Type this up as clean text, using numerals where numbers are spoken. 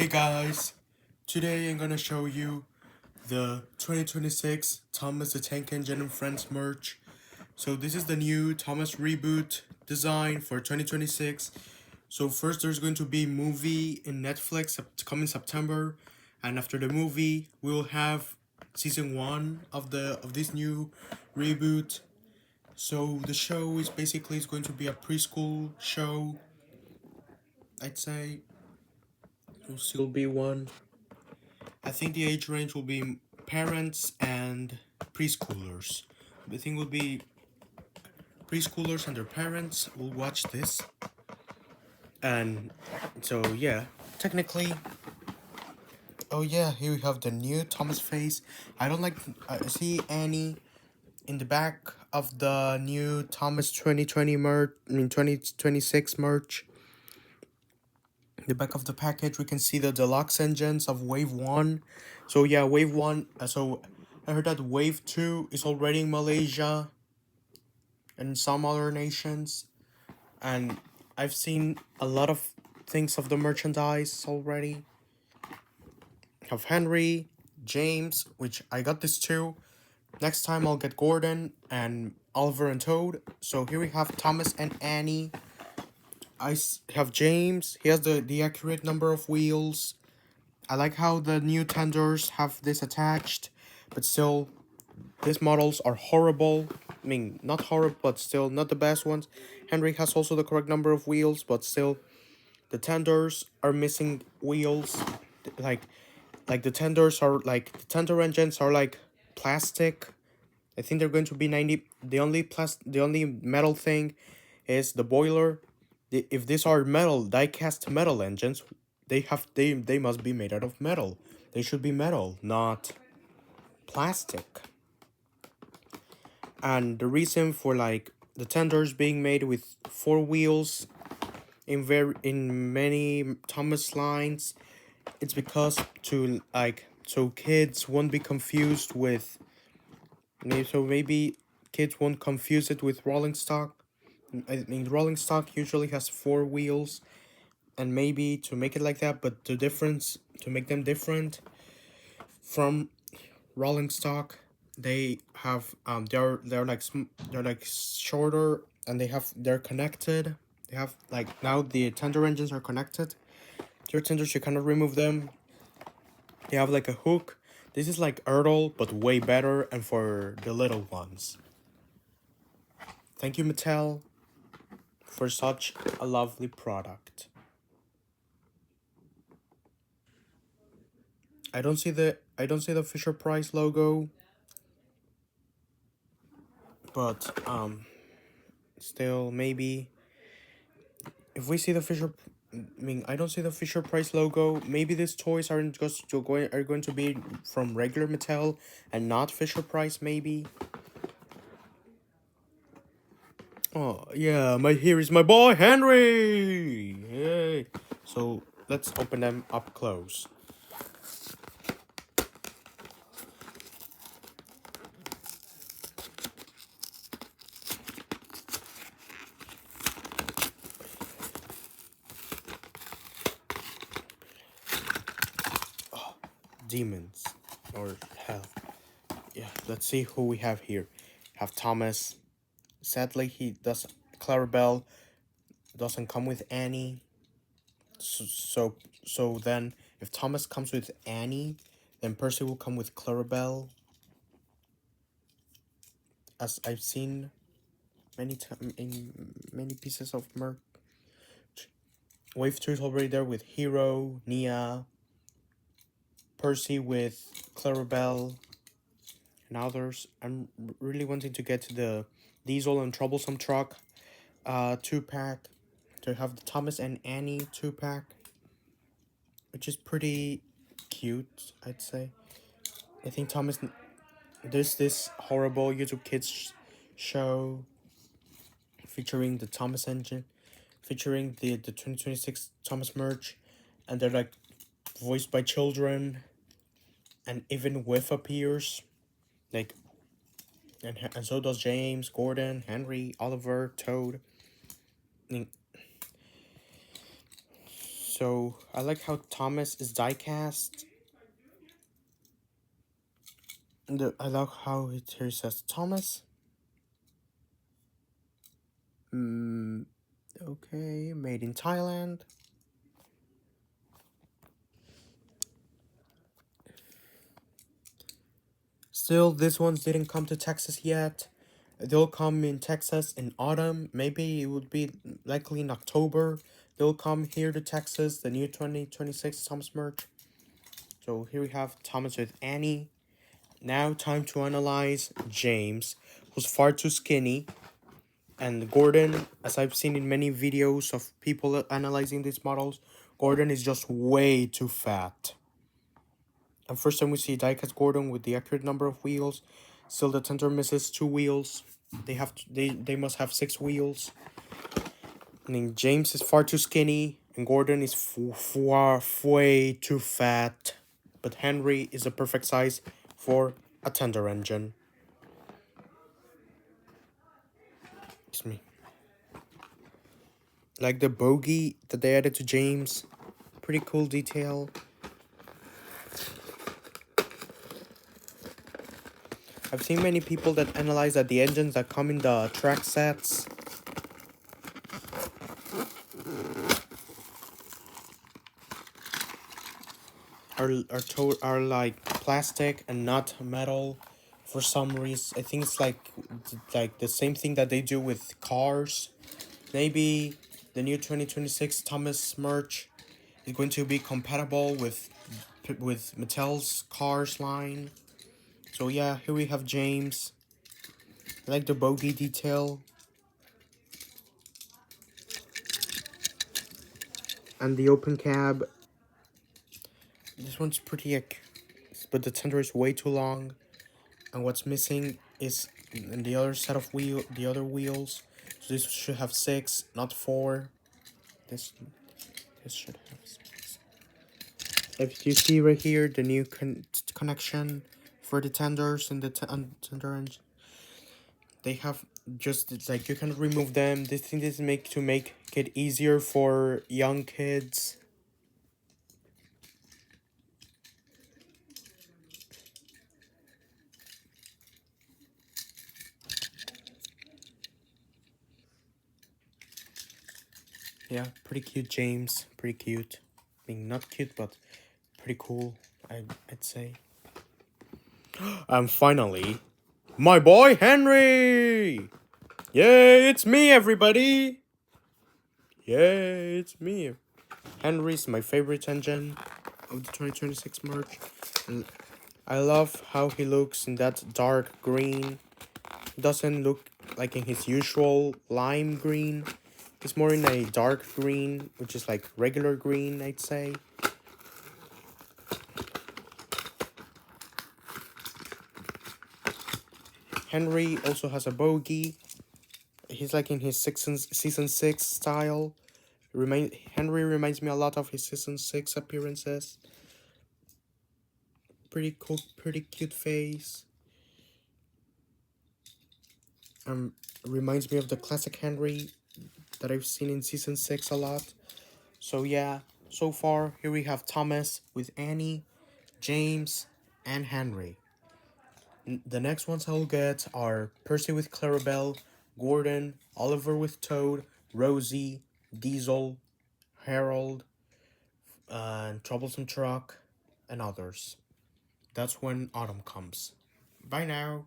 Hey guys, today I'm gonna show you the 2026 Thomas the Tank Engine and Friends merch. So this is the new Thomas Reboot design for 2026. So first there's going to be movie in Netflix coming September, and after the movie we'll have season 1 of this new reboot. So the show is basically is going to be a preschool show. I'd say will still be one. I think the age range will be parents and preschoolers. The thing will be preschoolers and their parents will watch this. And so, yeah, technically, oh yeah, here we have the new Thomas face. I don't like, I see Annie in the back of the new Thomas 2020 merch, 2026 merch. The back of the package, we can see the deluxe engines of Wave 1. So yeah, Wave 1, so I heard that Wave 2 is already in Malaysia and some other nations. And I've seen a lot of things of the merchandise already. Have Henry, James, which I got this too. Next time I'll get Gordon and Oliver and Toad. So here we have Thomas and Annie. Have James. He has the accurate number of wheels. I like how the new tenders have this attached, but still, these models are horrible. I mean, not horrible, but still not the best ones. Henry has also the correct number of wheels, but still, the tenders are missing wheels. Like, the tenders are like the tender engines are like plastic. I think they're going to be 90. The only metal thing is the boiler. If these are metal die-cast metal engines, they must be made out of metal. They should be metal, not plastic. And the reason for like the tenders being made with 4 wheels in many Thomas lines, it's because to like so kids won't be confused with maybe kids won't confuse it with rolling stock. I mean, rolling stock usually has 4 wheels, and maybe to make it like that, but the difference to make them different from rolling stock, they're like shorter, and they're connected. They have like now the tender engines are connected. Your tenders, you cannot remove them. They have like a hook. This is like Ertl, but way better and for the little ones. Thank you, Mattel, for such a lovely product. I don't see the Fisher Price logo, but still maybe if we see the Fisher, I mean, I don't see the Fisher Price logo. Maybe these toys aren't just are going to be from regular Mattel and not Fisher Price. Maybe. Oh yeah, here is my boy Henry. Yay! So let's open them up close. Demons or hell. Yeah, let's see who we have here. Have Thomas. Sadly, Clarabelle doesn't come with Annie. So then, if Thomas comes with Annie, then Percy will come with Clarabelle. As I've seen in many pieces of merch. Wave 2 is already there with Hero, Nia, Percy with Clarabelle, and others. I'm really wanting to get to the Diesel and Troublesome Truck 2-pack, to have the Thomas and Annie 2-pack, which is pretty cute, I'd say. I think Thomas, there's this horrible YouTube Kids show featuring the Thomas engine, featuring the 2026 Thomas merch, and they're like voiced by children, and even Whiff appears, like, and so does James, Gordon, Henry, Oliver, Toad. So I like how Thomas is die-cast. I like how it here says Thomas. Okay, made in Thailand. Still, these ones didn't come to Texas yet. They'll come in Texas in autumn. Maybe it would be likely in October. They'll come here to Texas, the new 2026 Thomas merch. So here we have Thomas with Annie. Now time to analyze James, who's far too skinny. And Gordon, as I've seen in many videos of people analyzing these models, Gordon is just way too fat. And first time we see diecast Gordon with the accurate number of wheels. Still the Tender misses 2 wheels. They must have 6 wheels. And then James is far too skinny, and Gordon is far way too fat. But Henry is the perfect size for a Tender engine. Excuse me. Like the bogey that they added to James. Pretty cool detail. I've seen many people that analyze that the engines that come in the track sets are like plastic and not metal for some reason. I think it's like the same thing that they do with cars. Maybe the new 2026 Thomas merch is going to be compatible with Mattel's cars line. So yeah, here we have James. I like the bogey detail. And the open cab. This one's pretty but the Tender is way too long. And what's missing is in the other set of the other wheels. So this should have 6, not 4. This should have 6. If you see right here, the new connection for the Tenders and the Tender engine, they have just, it's like you can remove them. This thing is make it easier for young kids. Yeah, pretty cute James, pretty cute. I mean, not cute, but pretty cool, I'd say. And finally, my boy Henry! Yay, it's me, everybody! Yay, it's me. Henry's my favorite engine of the 2026 merch. And I love how he looks in that dark green. He doesn't look like in his usual lime green. It's more in a dark green, which is like regular green, I'd say. Henry also has a bogey. He's like in his season 6 style. Henry reminds me a lot of his season 6 appearances. Pretty cool, pretty cute face. Reminds me of the classic Henry that I've seen in season 6 a lot. So yeah, so far here we have Thomas with Annie, James, and Henry. The next ones I'll get are Percy with Clarabelle, Gordon, Oliver with Toad, Rosie, Diesel, Harold, and Troublesome Truck, and others. That's when autumn comes. Bye now.